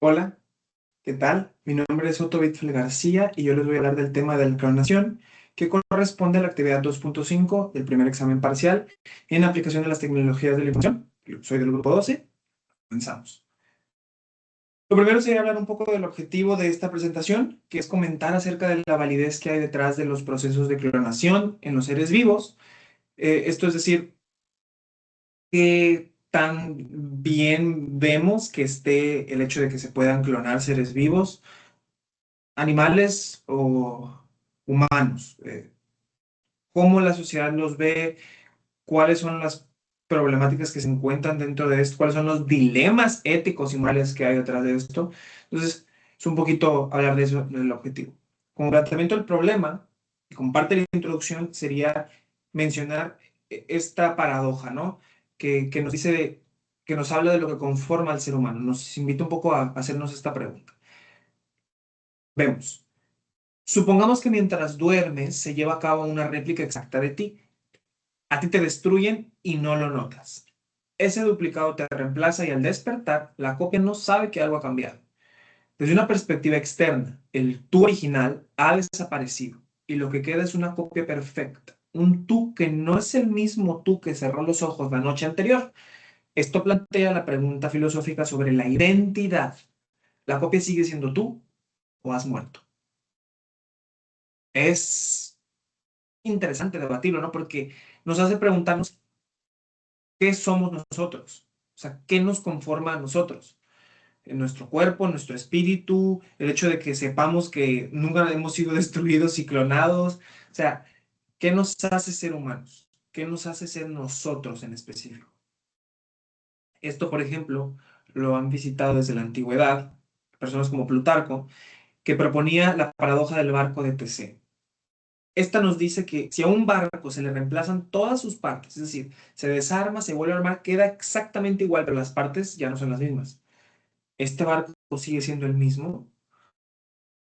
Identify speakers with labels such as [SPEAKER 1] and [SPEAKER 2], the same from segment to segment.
[SPEAKER 1] Hola, ¿qué tal? Mi nombre es Otto Bitfel García y yo les voy a hablar del tema de la clonación que corresponde a la actividad 2.5 del primer examen parcial en aplicación de las tecnologías de la información. Yo soy del grupo 12. Comenzamos. Lo primero sería hablar un poco del objetivo de esta presentación, que es comentar acerca de la validez que hay detrás de los procesos de clonación en los seres vivos. Esto es decir, qué tan bien vemos que esté el hecho de que se puedan clonar seres vivos, animales o humanos, cómo la sociedad los ve, cuáles son las problemáticas que se encuentran dentro de esto, cuáles son los dilemas éticos y morales que hay detrás de esto. Entonces, es un poquito hablar de eso, del objetivo. Como planteamiento del problema, y como parte de la introducción, sería mencionar esta paradoja, ¿no? Que nos dice, que nos habla de lo que conforma al ser humano. Nos invita un poco a hacernos esta pregunta. Vemos. Supongamos que mientras duermes se lleva a cabo una réplica exacta de ti. A ti te destruyen y no lo notas. Ese duplicado te reemplaza y al despertar, la copia no sabe que algo ha cambiado. Desde una perspectiva externa, el tú original ha desaparecido y lo que queda es una copia perfecta. Un tú que no es el mismo tú que cerró los ojos la noche anterior. Esto plantea la pregunta filosófica sobre la identidad. ¿La copia sigue siendo tú o has muerto? Es interesante debatirlo, ¿no? Porque nos hace preguntarnos qué somos nosotros, o sea, qué nos conforma a nosotros, en nuestro cuerpo, nuestro espíritu, el hecho de que sepamos que nunca hemos sido destruidos y clonados, o sea, ¿qué nos hace ser humanos? ¿Qué nos hace ser nosotros en específico? Esto, por ejemplo, lo han visitado desde la antigüedad personas como Plutarco, que proponía la paradoja del barco de Teseo. Esta nos dice que si a un barco se le reemplazan todas sus partes, es decir, se desarma, se vuelve a armar, queda exactamente igual, pero las partes ya no son las mismas. Este barco sigue siendo el mismo.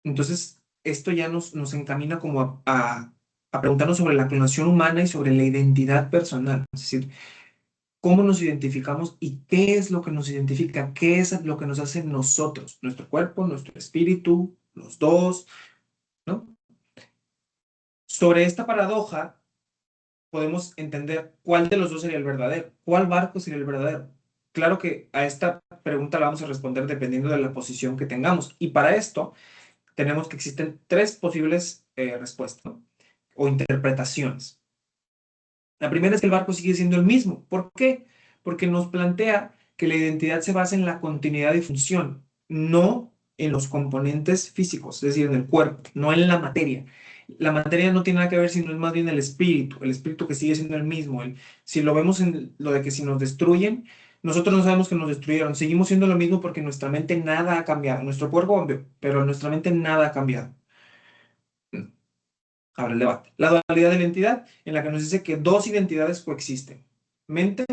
[SPEAKER 1] Entonces, esto ya nos encamina como a preguntarnos sobre la clonación humana y sobre la identidad personal. Es decir, cómo nos identificamos y qué es lo que nos identifica, qué es lo que nos hace nosotros, nuestro cuerpo, nuestro espíritu, los dos, ¿no? Sobre esta paradoja podemos entender cuál de los dos sería el verdadero, cuál barco sería el verdadero. Claro que a esta pregunta la vamos a responder dependiendo de la posición que tengamos. Y para esto tenemos que existen tres posibles respuestas, ¿no? O interpretaciones. La primera es que el barco sigue siendo el mismo. ¿Por qué? Porque nos plantea que la identidad se basa en la continuidad y función, no en los componentes físicos, es decir, en el cuerpo, no en la materia. La materia no tiene nada que ver, sino es más bien el espíritu que sigue siendo el mismo. Si lo vemos en lo de que si nos destruyen, nosotros no sabemos que nos destruyeron, seguimos siendo lo mismo porque nuestra mente nada ha cambiado. Nuestro cuerpo cambió, pero nuestra mente nada ha cambiado. Ahora el debate. La dualidad de la identidad, en la que nos dice que dos identidades coexisten. Mente,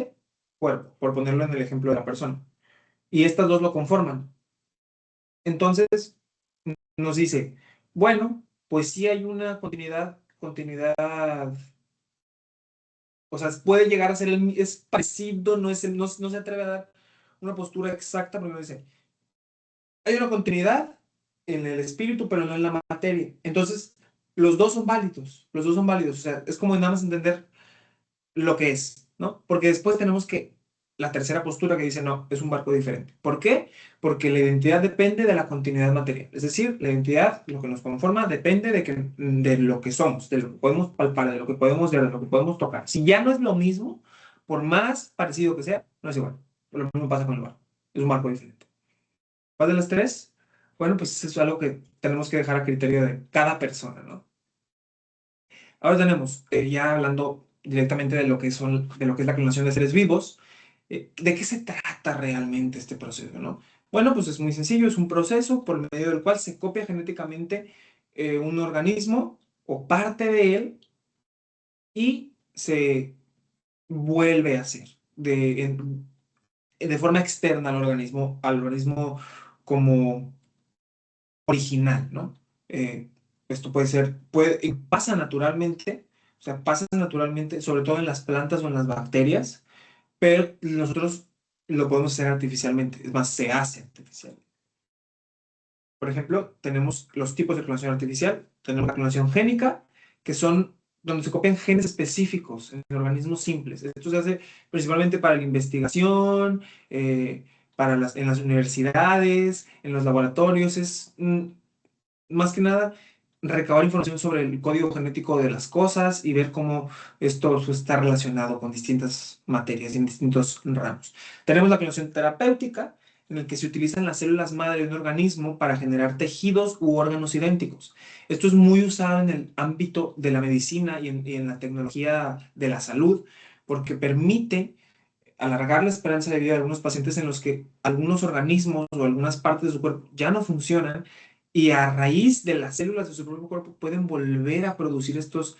[SPEAKER 1] cuerpo, por ponerlo en el ejemplo de la persona. Y estas dos lo conforman. Entonces, nos dice, bueno, pues sí hay una continuidad, o sea, puede llegar a ser es parecido, no se atreve a dar una postura exacta, porque nos dice, hay una continuidad en el espíritu, pero no en la materia. Entonces, los dos son válidos, o sea, es como nada más entender lo que es, ¿no? Porque después tenemos que la tercera postura que dice, no, es un barco diferente. ¿Por qué? Porque la identidad depende de la continuidad material. Es decir, la identidad, lo que nos conforma, depende de lo que somos, de lo que podemos palpar, de lo que podemos ver, de lo que podemos tocar. Si ya no es lo mismo, por más parecido que sea, no es igual. Lo mismo pasa con el barco. Es un barco diferente. ¿Cuál de las tres? Bueno, pues eso es algo que tenemos que dejar a criterio de cada persona, ¿no? Ahora tenemos, ya hablando directamente de lo que es la clonación de seres vivos, ¿de qué se trata realmente este proceso, no? Bueno, pues es muy sencillo, es un proceso por medio del cual se copia genéticamente un organismo o parte de él y se vuelve a hacer de forma externa al organismo como original, ¿no? Eh, Esto puede ser, y pasa naturalmente, o sea, pasa naturalmente, sobre todo en las plantas o en las bacterias, pero nosotros lo podemos hacer artificialmente, es más, se hace artificialmente. por ejemplo, tenemos los tipos de clonación artificial, tenemos la clonación génica, que son donde se copian genes específicos en organismos simples. Esto se hace principalmente para la investigación, en las universidades, en los laboratorios. Es más que nada recabar información sobre el código genético de las cosas y ver cómo esto está relacionado con distintas materias en distintos ramos. Tenemos la clonación terapéutica, en el que se utilizan las células madre de un organismo para generar tejidos u órganos idénticos. Esto es muy usado en el ámbito de la medicina y en la tecnología de la salud, porque permite alargar la esperanza de vida de algunos pacientes en los que algunos organismos o algunas partes de su cuerpo ya no funcionan y a raíz de las células de su propio cuerpo pueden volver a producir estos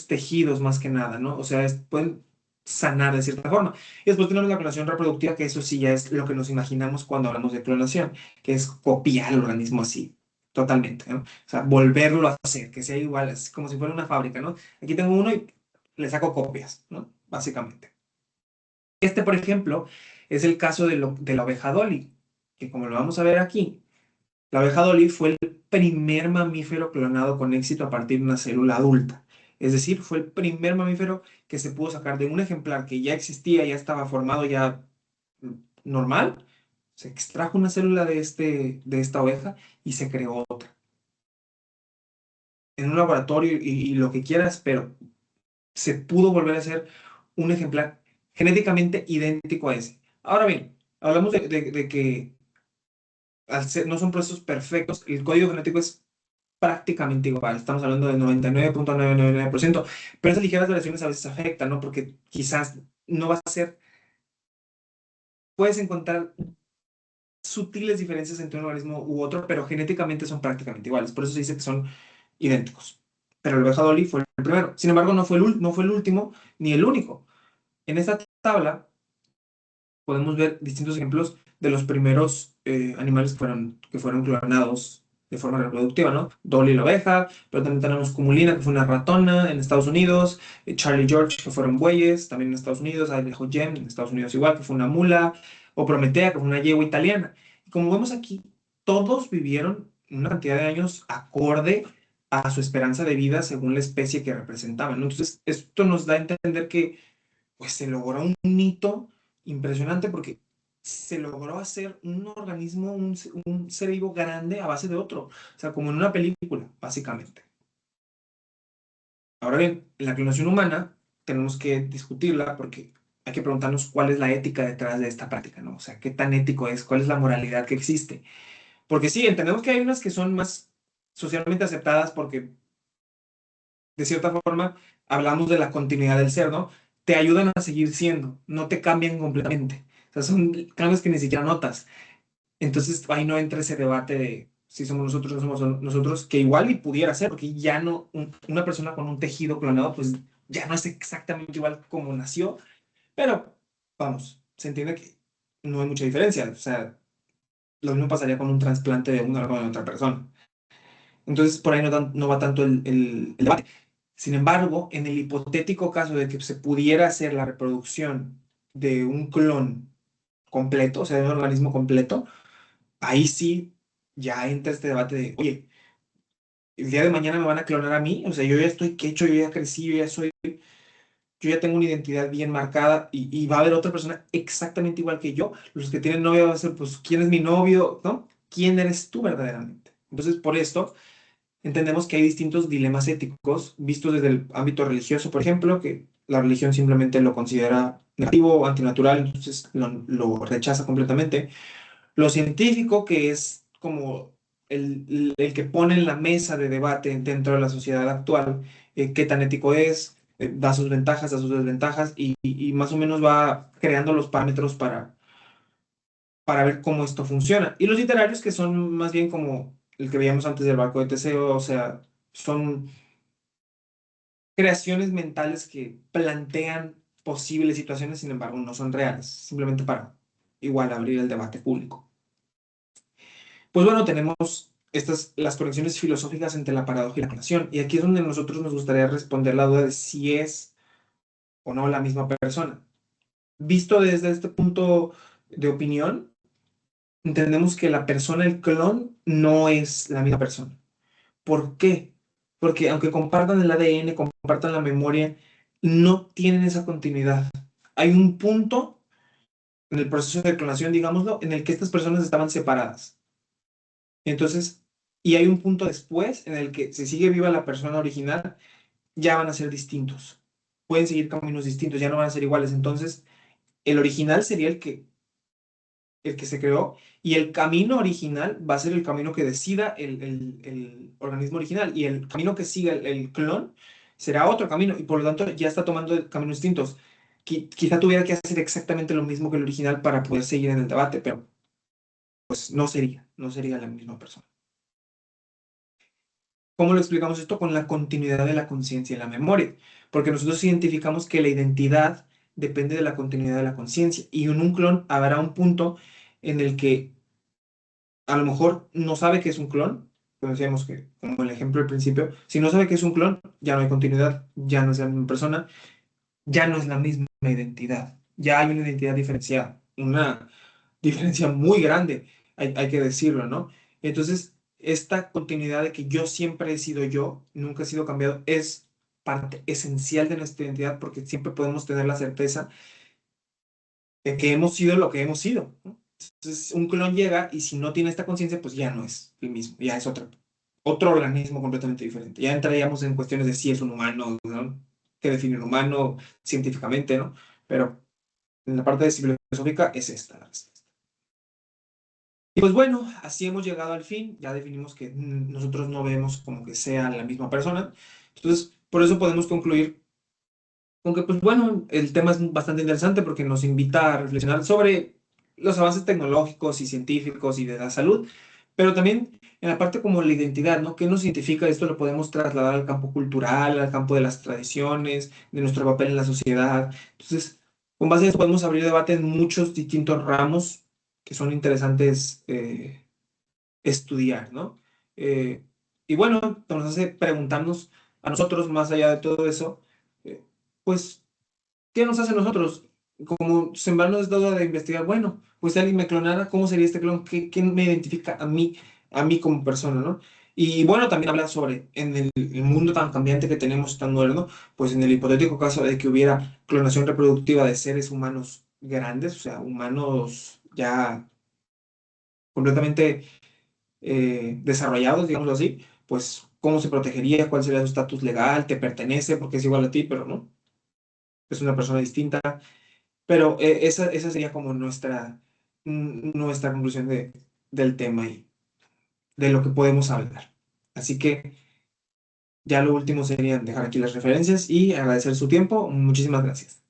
[SPEAKER 1] tejidos más que nada, ¿no? O sea, pueden sanar de cierta forma. Y después tenemos la clonación reproductiva, que eso sí ya es lo que nos imaginamos cuando hablamos de clonación, que es copiar el organismo así, totalmente, ¿no? O sea, volverlo a hacer, que sea igual, es como si fuera una fábrica, ¿no? Aquí tengo uno y le saco copias, ¿no? Básicamente. Este, por ejemplo, es el caso de la oveja Dolly, que como lo vamos a ver aquí, la oveja Dolly fue el primer mamífero clonado con éxito a partir de una célula adulta. Es decir, fue el primer mamífero que se pudo sacar de un ejemplar que ya existía, ya estaba formado, ya normal. Se extrajo una célula de esta oveja y se creó otra. En un laboratorio y lo que quieras, pero se pudo volver a hacer un ejemplar genéticamente idéntico a ese. Ahora bien, hablamos de que no son procesos perfectos, el código genético es prácticamente igual, estamos hablando del 99.999%, pero esas ligeras variaciones a veces afectan, ¿no? Porque quizás no va a ser, puedes encontrar sutiles diferencias entre un organismo u otro, pero genéticamente son prácticamente iguales, por eso se dice que son idénticos. Pero el oveja Dolly fue el primero, sin embargo no fue el último ni el único. En esta tabla podemos ver distintos ejemplos de los primeros animales que fueron clonados de forma reproductiva, ¿no? Dolly la oveja, pero también tenemos Cumulina, que fue una ratona en Estados Unidos, Charlie George, que fueron bueyes, también en Estados Unidos, Idaho Gem, en Estados Unidos igual, que fue una mula, o Prometea, que fue una yegua italiana. Y como vemos aquí, todos vivieron una cantidad de años acorde a su esperanza de vida según la especie que representaban, ¿no? Entonces, esto nos da a entender que pues se logró un hito impresionante porque se logró hacer un organismo, un ser vivo grande a base de otro. O sea, como en una película, básicamente. Ahora bien, la clonación humana tenemos que discutirla porque hay que preguntarnos cuál es la ética detrás de esta práctica, ¿no? O sea, qué tan ético es, cuál es la moralidad que existe. Porque sí, entendemos que hay unas que son más socialmente aceptadas porque de cierta forma, hablamos de la continuidad del ser, ¿no? Te ayudan a seguir siendo, no te cambian completamente. O sea, son cambios que ni siquiera notas. Entonces, ahí no entra ese debate de si somos nosotros o no somos nosotros, que igual y pudiera ser, porque ya no, una persona con un tejido clonado, pues ya no es exactamente igual como nació, pero vamos, se entiende que no hay mucha diferencia. O sea, lo mismo pasaría con un trasplante de un órgano de otra persona. Entonces, por ahí no va tanto el debate. Sin embargo, en el hipotético caso de que se pudiera hacer la reproducción de un clon completo, o sea, de un organismo completo, ahí sí ya entra este debate de, oye, el día de mañana me van a clonar a mí, o sea, yo ya estoy hecho, yo ya crecí, yo ya tengo una identidad bien marcada y va a haber otra persona exactamente igual que yo. Los que tienen novio va a ser, pues, ¿quién es mi novio? ¿No? ¿Quién eres tú verdaderamente? Entonces, por esto entendemos que hay distintos dilemas éticos vistos desde el ámbito religioso, por ejemplo, que la religión simplemente lo considera negativo o antinatural, entonces lo rechaza completamente. Lo científico, que es como el que pone en la mesa de debate dentro de la sociedad actual, qué tan ético es, da sus ventajas, da sus desventajas y más o menos va creando los parámetros para ver cómo esto funciona. Y los literarios, que son más bien como el que veíamos antes del barco de Teseo, o sea, son creaciones mentales que plantean posibles situaciones, sin embargo, no son reales, simplemente para igual abrir el debate público. Pues bueno, tenemos las conexiones filosóficas entre la paradoja y la creación, y aquí es donde nosotros nos gustaría responder la duda de si es o no la misma persona. Visto desde este punto de opinión, entendemos que la persona, el clon, no es la misma persona. ¿Por qué? Porque aunque compartan el ADN, compartan la memoria, no tienen esa continuidad. Hay un punto en el proceso de clonación, digámoslo, en el que estas personas estaban separadas. Entonces, y hay un punto después en el que si sigue viva la persona original, ya van a ser distintos. Pueden seguir caminos distintos, ya no van a ser iguales. Entonces, el original sería el que se creó, y el camino original va a ser el camino que decida el organismo original, y el camino que siga el clon será otro camino, y por lo tanto ya está tomando caminos distintos. Quizá tuviera que hacer exactamente lo mismo que el original para poder seguir en el debate, pero pues no sería la misma persona. ¿Cómo lo explicamos esto? Con la continuidad de la conciencia y la memoria, porque nosotros identificamos que la identidad depende de la continuidad de la conciencia, y en un clon habrá un punto en el que a lo mejor no sabe que es un clon, como decíamos que, como el ejemplo al principio, si no sabe que es un clon, ya no hay continuidad, ya no es la misma persona, ya no es la misma identidad, ya hay una identidad diferenciada, una diferencia muy grande, hay que decirlo, ¿no? Entonces, esta continuidad de que yo siempre he sido yo, nunca he sido cambiado, es parte esencial de nuestra identidad, porque siempre podemos tener la certeza de que hemos sido lo que hemos sido, ¿no? Entonces, un clon llega y si no tiene esta conciencia, pues ya no es el mismo, ya es otro organismo completamente diferente. Ya entraríamos en cuestiones de si es un humano, ¿no? ¿Qué define un humano científicamente, ¿no? Pero en la parte de filosófica es esta la respuesta. Y pues bueno, así hemos llegado al fin. Ya definimos que nosotros no vemos como que sea la misma persona. Entonces, por eso podemos concluir. Aunque, pues bueno, el tema es bastante interesante porque nos invita a reflexionar sobre los avances tecnológicos y científicos y de la salud, pero también en la parte como la identidad, ¿no? ¿Qué nos identifica? Esto lo podemos trasladar al campo cultural, al campo de las tradiciones, de nuestro papel en la sociedad. Entonces, con base en esto podemos abrir debate en muchos distintos ramos que son interesantes estudiar, ¿no? Eh, y bueno, nos hace preguntarnos a nosotros, más allá de todo eso, eh, pues ¿qué nos hace a nosotros? Como sembrarnos duda de investigar, bueno, pues si alguien me clonara, ¿cómo sería este clon? ¿Qué me identifica a mí como persona, ¿no? Y bueno, también habla sobre, en el mundo tan cambiante que tenemos, tan moderno, pues en el hipotético caso de que hubiera clonación reproductiva de seres humanos grandes, o sea, humanos ya completamente desarrollados, digámoslo así, pues cómo se protegería, cuál sería su estatus legal, te pertenece porque es igual a ti, pero no, es una persona distinta. Pero esa sería como nuestra conclusión del tema y de lo que podemos hablar. Así que ya lo último sería dejar aquí las referencias y agradecer su tiempo. Muchísimas gracias.